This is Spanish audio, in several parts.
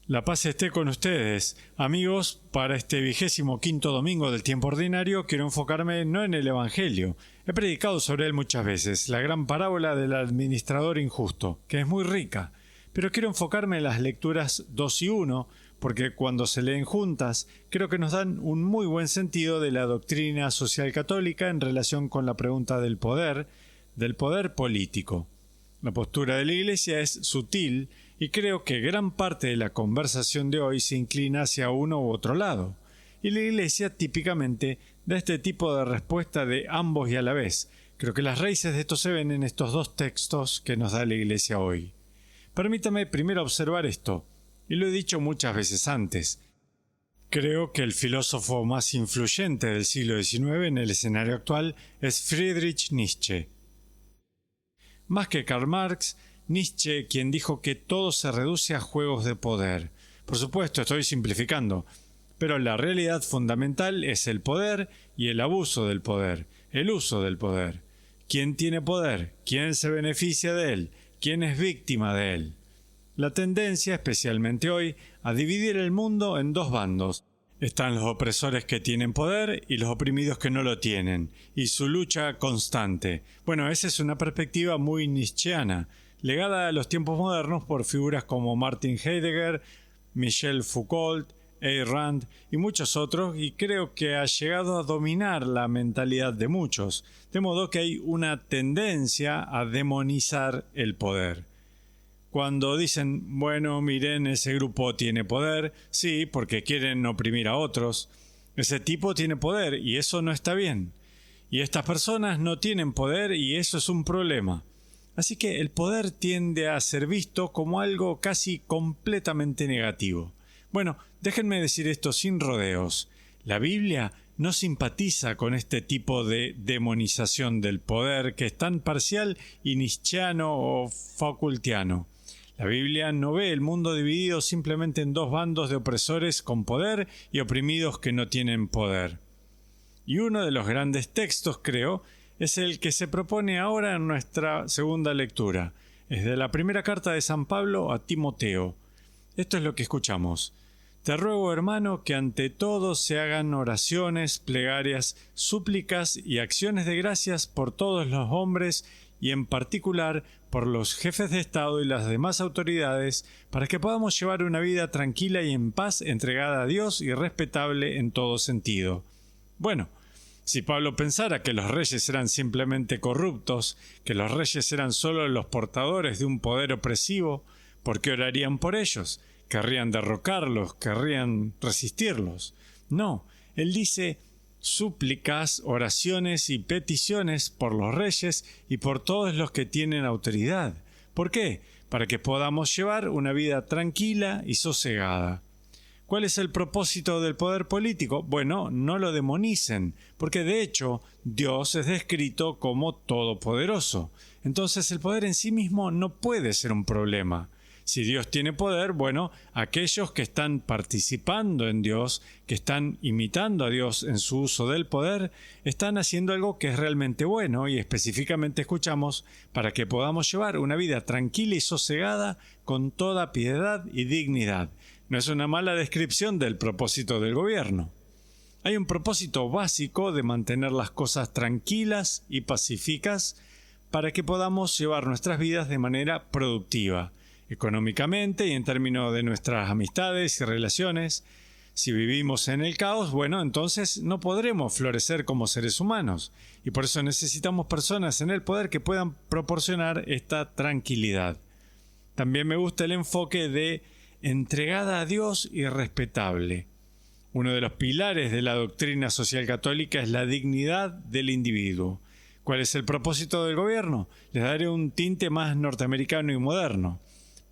La paz esté con ustedes. Amigos, para este 25º domingo del tiempo ordinario quiero enfocarme no en el Evangelio. He predicado sobre él muchas veces, la gran parábola del administrador injusto, que es muy rica. Pero quiero enfocarme en las lecturas 2 y 1, porque cuando se leen juntas, creo que nos dan un muy buen sentido de la doctrina social católica en relación con la pregunta del poder político. La postura de la Iglesia es sutil y creo que gran parte de la conversación de hoy se inclina hacia uno u otro lado. Y la Iglesia típicamente da este tipo de respuesta de ambos y a la vez. Creo que las raíces de esto se ven en estos dos textos que nos da la Iglesia hoy. Permítame primero observar esto, y lo he dicho muchas veces antes. Creo que el filósofo más influyente del siglo XIX en el escenario actual es Friedrich Nietzsche. Más que Karl Marx, Nietzsche, quien dijo que todo se reduce a juegos de poder. Por supuesto, estoy simplificando, pero la realidad fundamental es el poder y el abuso del poder, el uso del poder. ¿Quién tiene poder? ¿Quién se beneficia de él? ¿Quién es víctima de él? La tendencia, especialmente hoy, a dividir el mundo en dos bandos. Están los opresores que tienen poder y los oprimidos que no lo tienen, y su lucha constante. Bueno, esa es una perspectiva muy nietzscheana, legada a los tiempos modernos por figuras como Martin Heidegger, Michel Foucault, Ayn Rand y muchos otros, y creo que ha llegado a dominar la mentalidad de muchos, de modo que hay una tendencia a demonizar el poder. Cuando dicen, bueno, miren, ese grupo tiene poder, sí, porque quieren oprimir a otros. Ese tipo tiene poder y eso no está bien. Y estas personas no tienen poder y eso es un problema. Así que el poder tiende a ser visto como algo casi completamente negativo. Bueno, déjenme decir esto sin rodeos. La Biblia no simpatiza con este tipo de demonización del poder que es tan parcial y nietzscheano o Foucaultiano. La Biblia no ve el mundo dividido simplemente en dos bandos de opresores con poder y oprimidos que no tienen poder. Y uno de los grandes textos, creo, es el que se propone ahora en nuestra segunda lectura. Es de la primera carta de San Pablo a Timoteo. Esto es lo que escuchamos. Te ruego, hermano, que ante todo se hagan oraciones, plegarias, súplicas y acciones de gracias por todos los hombres y en particular por los jefes de Estado y las demás autoridades, para que podamos llevar una vida tranquila y en paz, entregada a Dios y respetable en todo sentido. Bueno, si Pablo pensara que los reyes eran simplemente corruptos, que los reyes eran solo los portadores de un poder opresivo, ¿por qué orarían por ellos? ¿Querrían derrocarlos? ¿Querrían resistirlos? No, él dice súplicas, oraciones y peticiones por los reyes y por todos los que tienen autoridad. ¿Por qué? Para que podamos llevar una vida tranquila y sosegada. ¿Cuál es el propósito del poder político? Bueno, no lo demonicen, porque de hecho Dios es descrito como todopoderoso. Entonces el poder en sí mismo no puede ser un problema. Si Dios tiene poder, bueno, aquellos que están participando en Dios, que están imitando a Dios en su uso del poder, están haciendo algo que es realmente bueno y específicamente escuchamos para que podamos llevar una vida tranquila y sosegada con toda piedad y dignidad. No es una mala descripción del propósito del gobierno. Hay un propósito básico de mantener las cosas tranquilas y pacíficas para que podamos llevar nuestras vidas de manera productiva, económicamente y en términos de nuestras amistades y relaciones. Si vivimos en el caos, bueno, entonces no podremos florecer como seres humanos y por eso necesitamos personas en el poder que puedan proporcionar esta tranquilidad. También me gusta el enfoque de entregada a Dios y respetable. Uno de los pilares de la doctrina social católica es la dignidad del individuo. ¿Cuál es el propósito del gobierno? Les daré un tinte más norteamericano y moderno.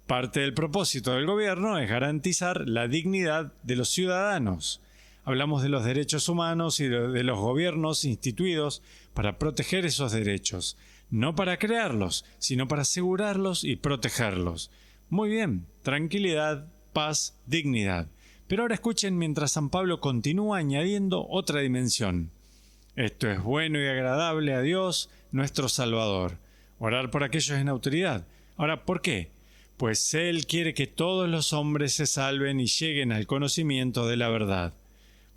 Parte del propósito del gobierno es garantizar la dignidad de los ciudadanos. Hablamos de los derechos humanos y de los gobiernos instituidos para proteger esos derechos, no para crearlos, sino para asegurarlos y protegerlos. Muy bien, tranquilidad, paz, dignidad. Pero ahora escuchen mientras San Pablo continúa añadiendo otra dimensión. Esto es bueno y agradable a Dios, nuestro Salvador. Orar por aquellos en autoridad. Ahora, ¿por qué? pues Él quiere que todos los hombres se salven y lleguen al conocimiento de la verdad.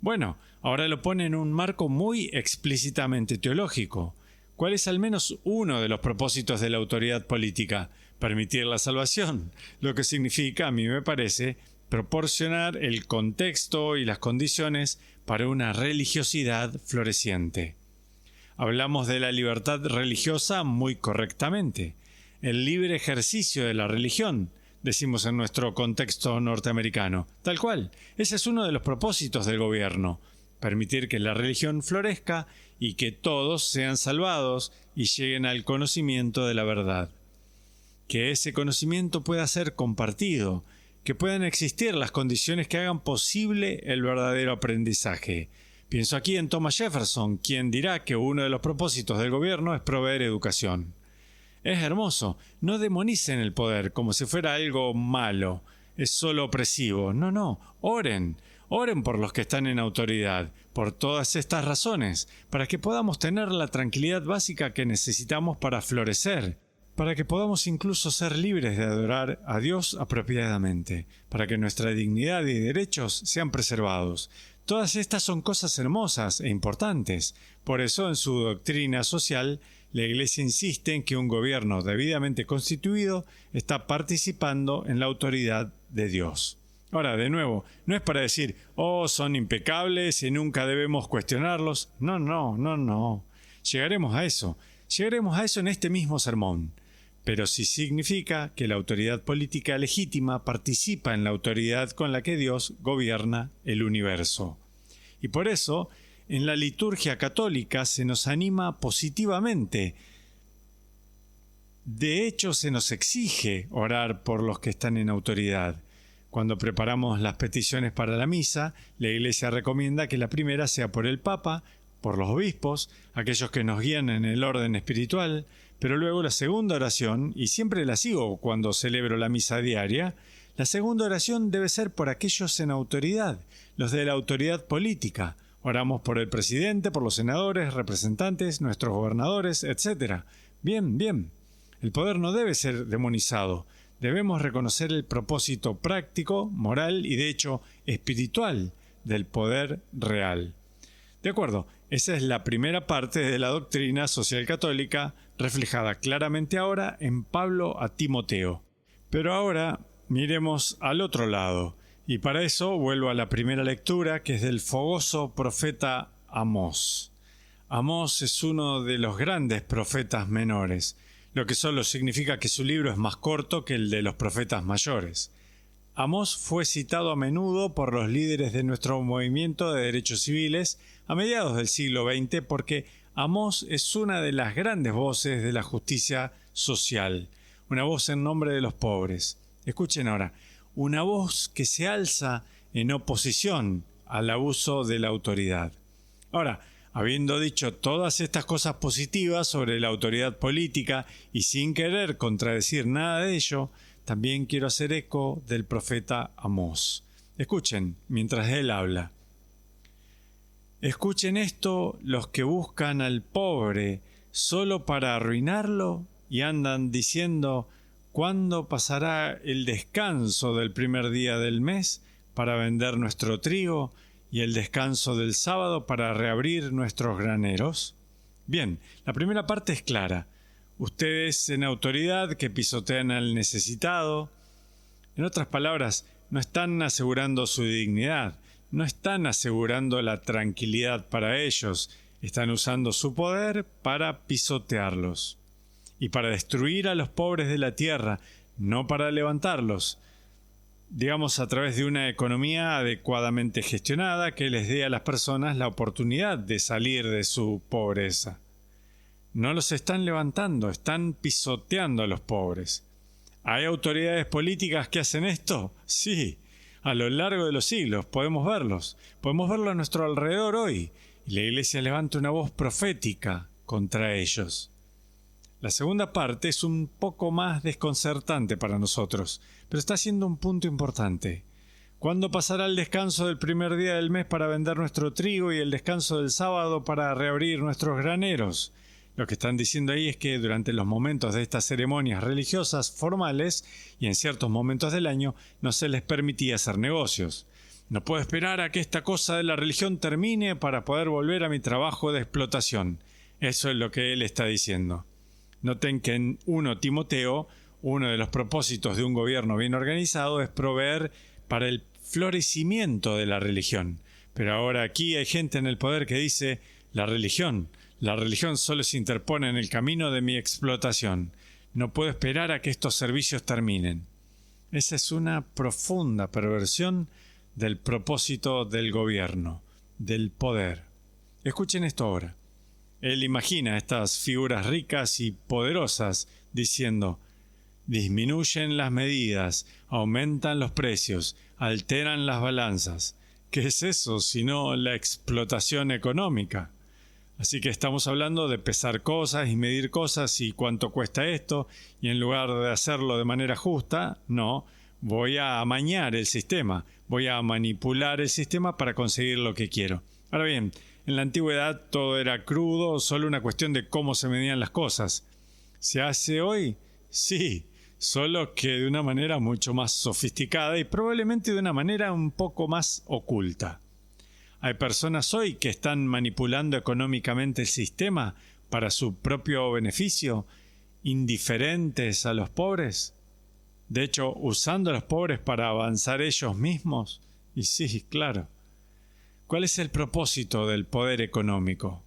Bueno, ahora lo pone en un marco muy explícitamente teológico. ¿Cuál es al menos uno de los propósitos de la autoridad política? Permitir la salvación, lo que significa, a mí me parece, proporcionar el contexto y las condiciones para una religiosidad floreciente. Hablamos de la libertad religiosa muy correctamente. El libre ejercicio de la religión, decimos en nuestro contexto norteamericano. Tal cual, ese es uno de los propósitos del gobierno, permitir que la religión florezca y que todos sean salvados y lleguen al conocimiento de la verdad. Que ese conocimiento pueda ser compartido, que puedan existir las condiciones que hagan posible el verdadero aprendizaje. Pienso aquí en Thomas Jefferson, quien dirá que uno de los propósitos del gobierno es proveer educación. Es hermoso, no demonicen el poder como si fuera algo malo, es solo opresivo. No, oren por los que están en autoridad, por todas estas razones, para que podamos tener la tranquilidad básica que necesitamos para florecer, para que podamos incluso ser libres de adorar a Dios apropiadamente, para que nuestra dignidad y derechos sean preservados. Todas estas son cosas hermosas e importantes. Por eso, en su doctrina social, la Iglesia insiste en que un gobierno debidamente constituido está participando en la autoridad de Dios. Ahora, de nuevo, no es para decir, son impecables y nunca debemos cuestionarlos. No. Llegaremos a eso en este mismo sermón. Pero sí significa que la autoridad política legítima participa en la autoridad con la que Dios gobierna el universo. Y por eso, en la liturgia católica se nos anima positivamente. De hecho, se nos exige orar por los que están en autoridad. Cuando preparamos las peticiones para la misa, la Iglesia recomienda que la primera sea por el Papa, por los obispos, aquellos que nos guían en el orden espiritual, pero luego la segunda oración, y siempre la sigo cuando celebro la misa diaria, la segunda oración debe ser por aquellos en autoridad, los de la autoridad política. Oramos por el presidente, por los senadores, representantes, nuestros gobernadores, etc. Bien. El poder no debe ser demonizado. Debemos reconocer el propósito práctico, moral y de hecho espiritual del poder real. De acuerdo, esa es la primera parte de la doctrina social católica reflejada claramente ahora en Pablo a Timoteo. Pero ahora miremos al otro lado, y para eso vuelvo a la primera lectura, que es del fogoso profeta Amós. Amós es uno de los grandes profetas menores, lo que solo significa que su libro es más corto que el de los profetas mayores. Amós fue citado a menudo por los líderes de nuestro movimiento de derechos civiles a mediados del siglo XX porque Amós es una de las grandes voces de la justicia social, una voz en nombre de los pobres. Escuchen ahora, una voz que se alza en oposición al abuso de la autoridad. Ahora, habiendo dicho todas estas cosas positivas sobre la autoridad política y sin querer contradecir nada de ello, también quiero hacer eco del profeta Amós. Escuchen mientras él habla. Escuchen esto los que buscan al pobre solo para arruinarlo y andan diciendo ¿cuándo pasará el descanso del primer día del mes para vender nuestro trigo y el descanso del sábado para reabrir nuestros graneros? Bien, la primera parte es clara. Ustedes en autoridad que pisotean al necesitado, en otras palabras, no están asegurando su dignidad, no están asegurando la tranquilidad para ellos, están usando su poder para pisotearlos y para destruir a los pobres de la tierra, no para levantarlos, digamos a través de una economía adecuadamente gestionada que les dé a las personas la oportunidad de salir de su pobreza. No los están levantando, están pisoteando a los pobres. ¿Hay autoridades políticas que hacen esto? Sí, a lo largo de los siglos podemos verlos. Podemos verlo a nuestro alrededor hoy. Y la Iglesia levanta una voz profética contra ellos. La segunda parte es un poco más desconcertante para nosotros, pero está siendo un punto importante. ¿Cuándo pasará el descanso del primer día del mes para vender nuestro trigo y el descanso del sábado para reabrir nuestros graneros? Lo que están diciendo ahí es que durante los momentos de estas ceremonias religiosas formales y en ciertos momentos del año no se les permitía hacer negocios. No puedo esperar a que esta cosa de la religión termine para poder volver a mi trabajo de explotación. Eso es lo que él está diciendo. Noten que en 1 Timoteo, uno de los propósitos de un gobierno bien organizado es proveer para el florecimiento de la religión. Pero ahora aquí hay gente en el poder que dice, la religión solo se interpone en el camino de mi explotación. No puedo esperar a que estos servicios terminen. Esa es una profunda perversión del propósito del gobierno, del poder. Escuchen esto ahora. Él imagina estas figuras ricas y poderosas diciendo, disminuyen las medidas, aumentan los precios, alteran las balanzas. ¿Qué es eso sino la explotación económica? Así que estamos hablando de pesar cosas y medir cosas y cuánto cuesta esto, y en lugar de hacerlo de manera justa, no, voy a amañar el sistema, voy a manipular el sistema para conseguir lo que quiero. Ahora bien, en la antigüedad todo era crudo, solo una cuestión de cómo se medían las cosas. ¿Se hace hoy? Sí, solo que de una manera mucho más sofisticada y probablemente de una manera un poco más oculta. Hay personas hoy que están manipulando económicamente el sistema para su propio beneficio, indiferentes a los pobres. De hecho, usando a los pobres para avanzar ellos mismos. Y sí, claro. ¿Cuál es el propósito del poder económico?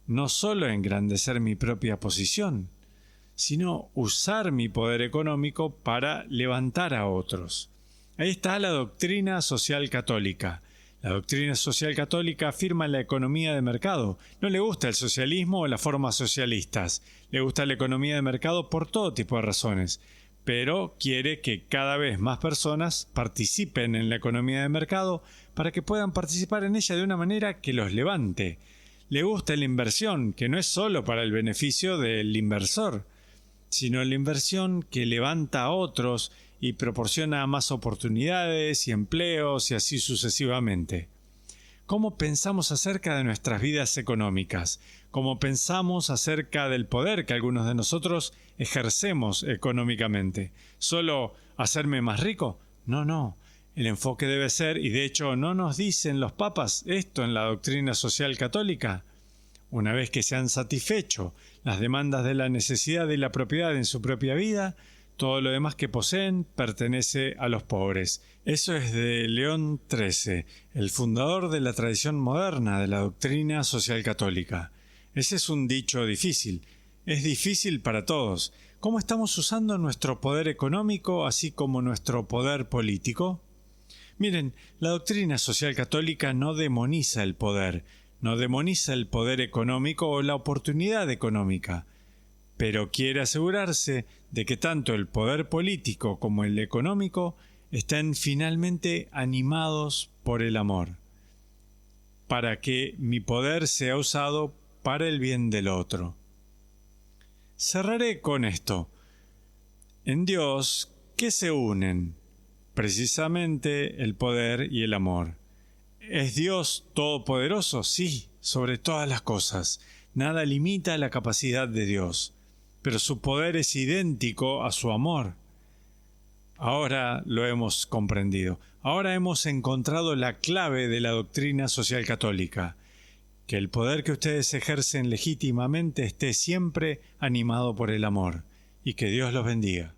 No solo engrandecer mi propia posición, sino usar mi poder económico para levantar a otros. Ahí está la doctrina social católica. La doctrina social católica afirma la economía de mercado. No le gusta el socialismo o las formas socialistas. Le gusta la economía de mercado por todo tipo de razones. Pero quiere que cada vez más personas participen en la economía de mercado para que puedan participar en ella de una manera que los levante. Le gusta la inversión, que no es solo para el beneficio del inversor, sino la inversión que levanta a otros y proporciona más oportunidades y empleos y así sucesivamente. ¿Cómo pensamos acerca de nuestras vidas económicas? ¿Cómo pensamos acerca del poder que algunos de nosotros ejercemos económicamente? ¿Solo hacerme más rico? No. El enfoque debe ser, y de hecho no nos dicen los papas esto en la doctrina social católica, una vez que se han satisfecho las demandas de la necesidad y la propiedad en su propia vida, todo lo demás que poseen pertenece a los pobres. Eso es de León XIII, el fundador de la tradición moderna de la doctrina social católica. Ese es un dicho difícil. Es difícil para todos. ¿Cómo estamos usando nuestro poder económico así como nuestro poder político? Miren, la doctrina social católica no demoniza el poder, no demoniza el poder económico o la oportunidad económica, pero quiere asegurarse de que tanto el poder político como el económico estén finalmente animados por el amor, para que mi poder sea usado para el bien del otro. Cerraré con esto. En Dios, ¿qué se unen? Precisamente el poder y el amor. ¿Es Dios todopoderoso? Sí, sobre todas las cosas. Nada limita la capacidad de Dios, pero su poder es idéntico a su amor. Ahora lo hemos comprendido. Ahora hemos encontrado la clave de la doctrina social católica. Que el poder que ustedes ejercen legítimamente esté siempre animado por el amor. Y que Dios los bendiga.